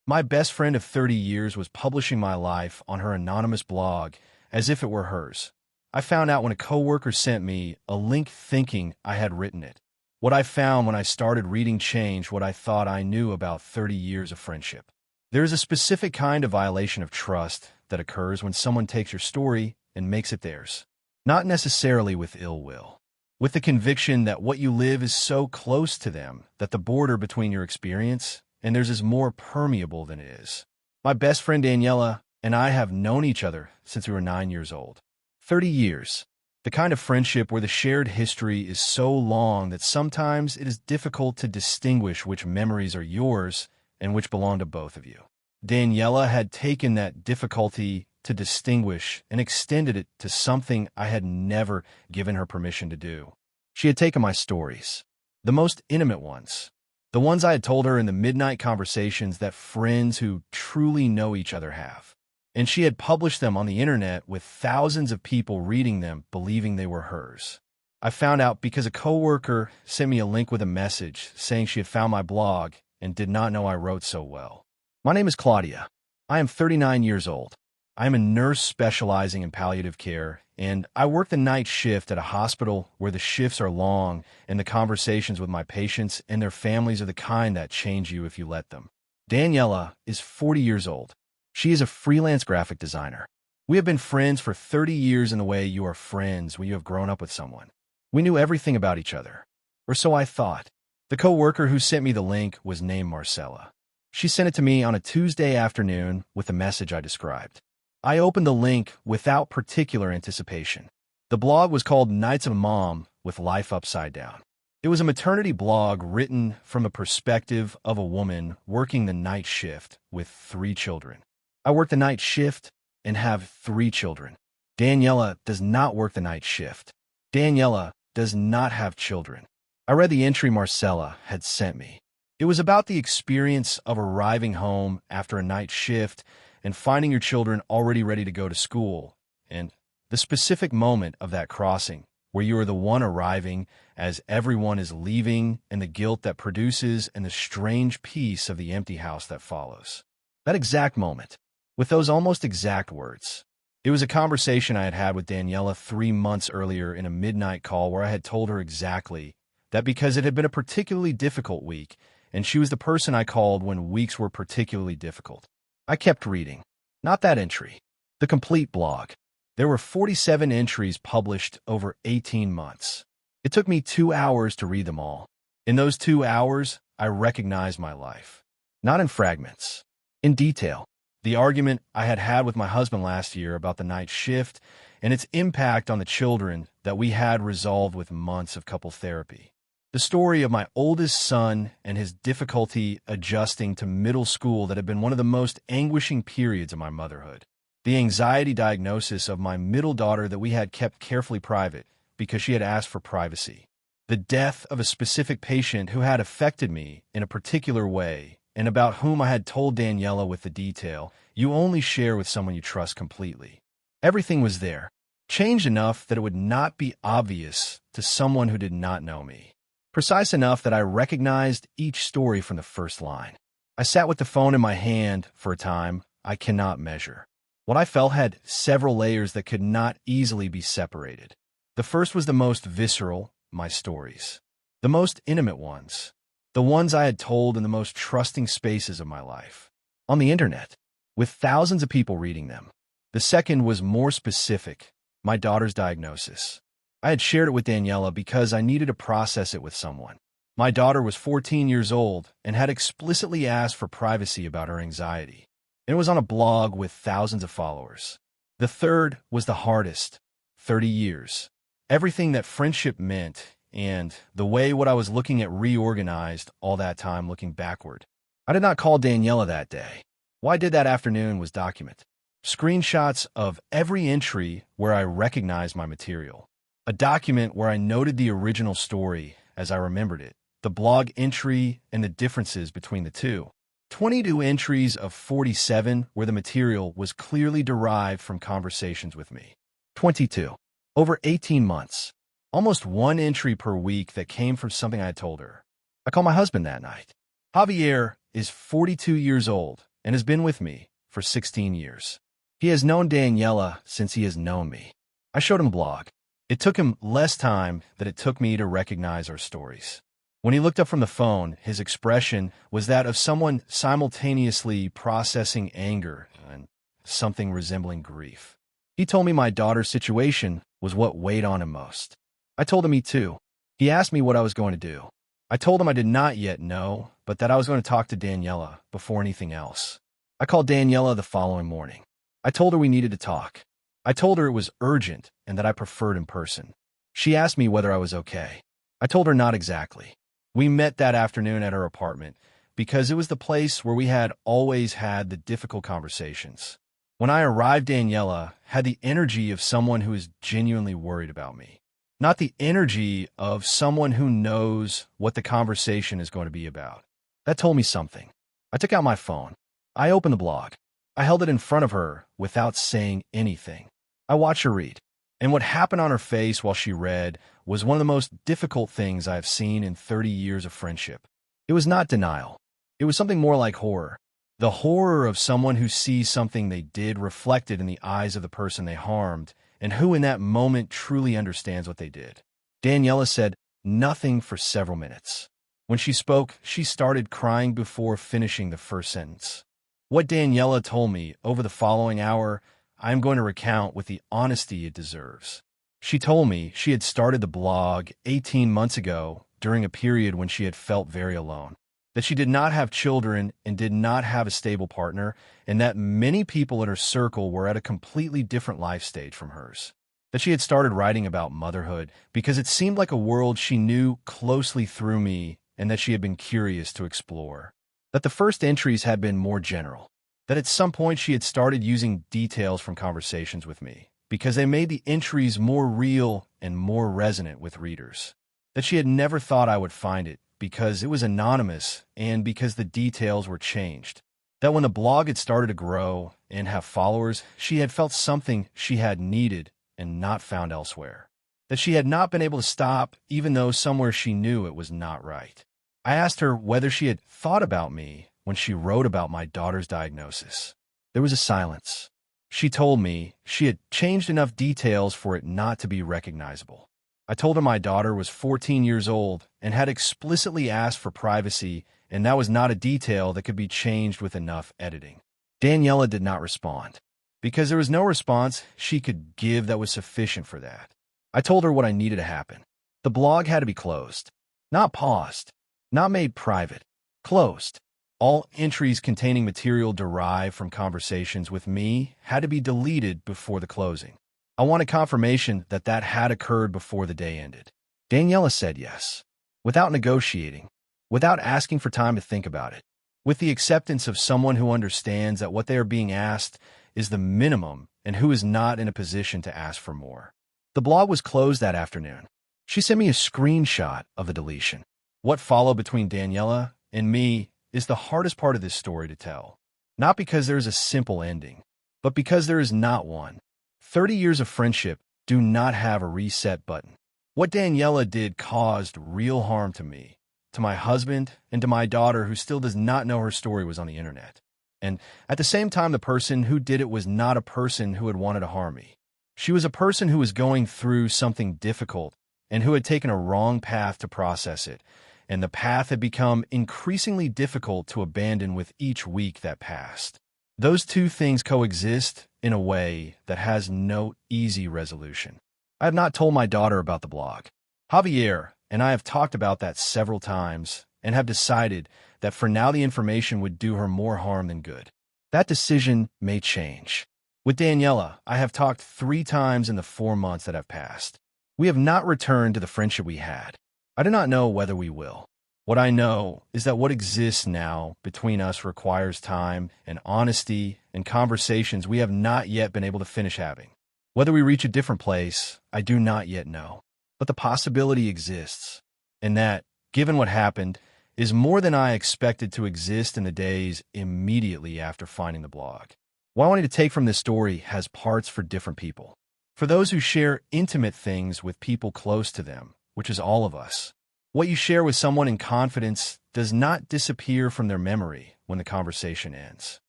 My best friend of 30 years was publishing my life on her anonymous blog as if it were hers. I found out when a coworker sent me a link thinking I had written it. What I found when I started reading changed what I thought I knew about 30 years of friendship. There is a specific kind of violation of trust that occurs when someone takes your story and makes it theirs. Not necessarily with ill will. With the conviction that what you live is so close to them that the border between your experience and theirs is more permeable than it is. My best friend Daniela and I have known each other since we were 9 years old. 30 years. The kind of friendship where the shared history is so long that sometimes it is difficult to distinguish which memories are yours and which belong to both of you. Daniela had taken that difficulty to distinguish and extended it to something I had never given her permission to do. She had taken my stories, the most intimate ones, the ones I had told her in the midnight conversations that friends who truly know each other have. And she had published them on the internet with thousands of people reading them, believing they were hers. I found out because a coworker sent me a link with a message saying she had found my blog and did not know I wrote so well. My name is Claudia. I am 39 years old. I am a nurse specializing in palliative care, and I work the night shift at a hospital where the shifts are long and the conversations with my patients and their families are the kind that change you if you let them. Daniela is 40 years old. She is a freelance graphic designer. We have been friends for 30 years in the way you are friends when you have grown up with someone. We knew everything about each other, or so I thought. The coworker who sent me the link was named Marcella. She sent it to me on a Tuesday afternoon with the message I described. I opened the link without particular anticipation. The blog was called Nights of a Mom with Life Upside Down. It was a maternity blog written from the perspective of a woman working the night shift with 3 children. I work the night shift and have 3 children. Daniela does not work the night shift. Daniela does not have children. I read the entry Marcella had sent me. It was about the experience of arriving home after a night shift and finding your children already ready to go to school, and the specific moment of that crossing, where you are the one arriving as everyone is leaving, and the guilt that produces and the strange peace of the empty house that follows. That exact moment, with those almost exact words. It was a conversation I had had with Daniela 3 months earlier in a midnight call where I had told her exactly that because it had been a particularly difficult week, and she was the person I called when weeks were particularly difficult. I kept reading. Not that entry. The complete blog. There were 47 entries published over 18 months. It took me 2 hours to read them all. In those 2 hours, I recognized my life. Not in fragments. In detail. The argument I had had with my husband last year about the night shift and its impact on the children that we had resolved with months of couple therapy. The story of my oldest son and his difficulty adjusting to middle school that had been one of the most anguishing periods of my motherhood. The anxiety diagnosis of my middle daughter that we had kept carefully private because she had asked for privacy. The death of a specific patient who had affected me in a particular way and about whom I had told Daniela with the detail you only share with someone you trust completely. Everything was there, changed enough that it would not be obvious to someone who did not know me. Precise enough that I recognized each story from the first line. I sat with the phone in my hand for a time I cannot measure. What I felt had several layers that could not easily be separated. The first was the most visceral, my stories. The most intimate ones. The ones I had told in the most trusting spaces of my life. On the internet, with thousands of people reading them. The second was more specific, my daughter's diagnosis. I had shared it with Daniela because I needed to process it with someone. My daughter was 14 years old and had explicitly asked for privacy about her anxiety. It was on a blog with thousands of followers. The third was the hardest, 30 years. Everything that friendship meant and the way what I was looking at reorganized all that time looking backward. I did not call Daniela that day. What I did that afternoon was document. Screenshots of every entry where I recognized my material. A document where I noted the original story as I remembered it, the blog entry and the differences between the two. 22 entries of 47 where the material was clearly derived from conversations with me. 22. Over 18 months. Almost 1 entry per week that came from something I had told her. I called my husband that night. Javier is 42 years old and has been with me for 16 years. He has known Daniela since he has known me. I showed him the blog. It took him less time than it took me to recognize our stories. When he looked up from the phone, his expression was that of someone simultaneously processing anger and something resembling grief. He told me my daughter's situation was what weighed on him most. I told him me too. He asked me what I was going to do. I told him I did not yet know, but that I was going to talk to Daniela before anything else. I called Daniela the following morning. I told her we needed to talk. I told her it was urgent and that I preferred in person. She asked me whether I was okay. I told her not exactly. We met that afternoon at her apartment because it was the place where we had always had the difficult conversations. When I arrived, Daniela had the energy of someone who is genuinely worried about me, not the energy of someone who knows what the conversation is going to be about. That told me something. I took out my phone. I opened the blog. I held it in front of her without saying anything. I watched her read, and what happened on her face while she read was one of the most difficult things I have seen in 30 years of friendship. It was not denial. It was something more like horror. The horror of someone who sees something they did reflected in the eyes of the person they harmed, and who in that moment truly understands what they did. Daniela said nothing for several minutes. When she spoke, she started crying before finishing the first sentence. What Daniela told me over the following hour, I am going to recount with the honesty it deserves. She told me she had started the blog 18 months ago during a period when she had felt very alone, that she did not have children and did not have a stable partner, and that many people in her circle were at a completely different life stage from hers. That she had started writing about motherhood because it seemed like a world she knew closely through me and that she had been curious to explore. That the first entries had been more general. That at some point she had started using details from conversations with me because they made the entries more real and more resonant with readers. That she had never thought I would find it because it was anonymous and because the details were changed. That when the blog had started to grow and have followers, she had felt something she had needed and not found elsewhere. That she had not been able to stop even though somewhere she knew it was not right. I asked her whether she had thought about me when she wrote about my daughter's diagnosis. There was a silence. She told me she had changed enough details for it not to be recognizable. I told her my daughter was 14 years old and had explicitly asked for privacy, and that was not a detail that could be changed with enough editing. Daniela did not respond, because there was no response she could give that was sufficient for that. I told her what I needed to happen. The blog had to be closed, not paused, not made private, closed. All entries containing material derived from conversations with me had to be deleted before the closing. I wanted confirmation that that had occurred before the day ended. Daniela said yes, without negotiating, without asking for time to think about it, with the acceptance of someone who understands that what they are being asked is the minimum and who is not in a position to ask for more. The blog was closed that afternoon. She sent me a screenshot of the deletion. What followed between Daniela and me is the hardest part of this story to tell. Not because there is a simple ending, but because there is not one. 30 years of friendship do not have a reset button. What Daniela did caused real harm to me, to my husband, and to my daughter who still does not know her story was on the internet. And at the same time, the person who did it was not a person who had wanted to harm me. She was a person who was going through something difficult and who had taken a wrong path to process it, and the path had become increasingly difficult to abandon with each week that passed. Those two things coexist in a way that has no easy resolution. I have not told my daughter about the blog. Javier and I have talked about that several times and have decided that for now the information would do her more harm than good. That decision may change. With Daniela, I have talked 3 times in the 4 months that have passed. We have not returned to the friendship we had. I do not know whether we will. What I know is that what exists now between us requires time and honesty and conversations we have not yet been able to finish having. Whether we reach a different place, I do not yet know. But the possibility exists, and that, given what happened, is more than I expected to exist in the days immediately after finding the blog. What I wanted to take from this story has parts for different people. For those who share intimate things with people close to them, which is all of us, what you share with someone in confidence does not disappear from their memory when the conversation ends.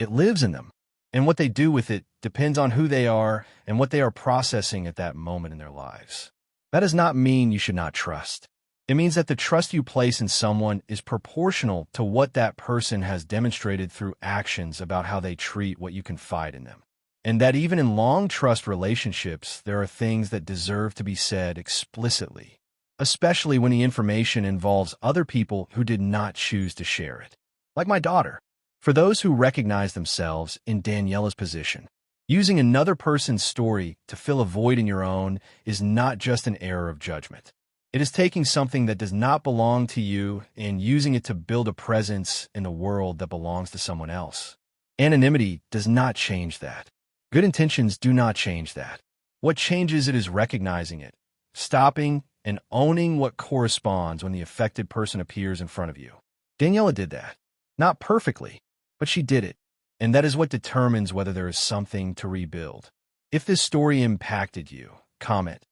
It lives in them. And what they do with it depends on who they are and what they are processing at that moment in their lives. That does not mean you should not trust. It means that the trust you place in someone is proportional to what that person has demonstrated through actions about how they treat what you confide in them. And that even in long trust relationships, there are things that deserve to be said explicitly, especially when the information involves other people who did not choose to share it. Like my daughter. For those who recognize themselves in Daniela's position, using another person's story to fill a void in your own is not just an error of judgment. It is taking something that does not belong to you and using it to build a presence in the world that belongs to someone else. Anonymity does not change that. Good intentions do not change that. What changes it is recognizing it, stopping, and owning what corresponds when the affected person appears in front of you. Daniela did that. Not perfectly, but she did it. And that is what determines whether there is something to rebuild. If this story impacted you, comment.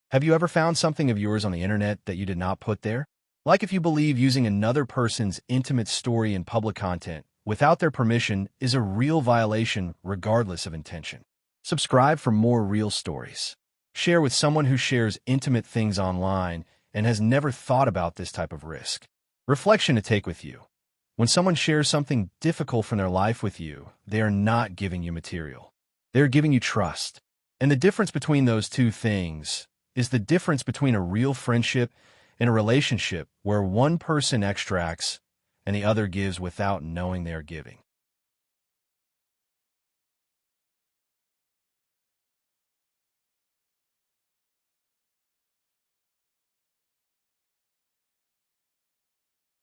Have you ever found something of yours on the internet that you did not put there? Like if you believe using another person's intimate story in public content without their permission is a real violation regardless of intention. Subscribe for more real stories. Share with someone who shares intimate things online and has never thought about this type of risk. Reflection to take with you. When someone shares something difficult from their life with you, they are not giving you material. They are giving you trust. And the difference between those two things is the difference between a real friendship and a relationship where one person extracts and the other gives without knowing they are giving.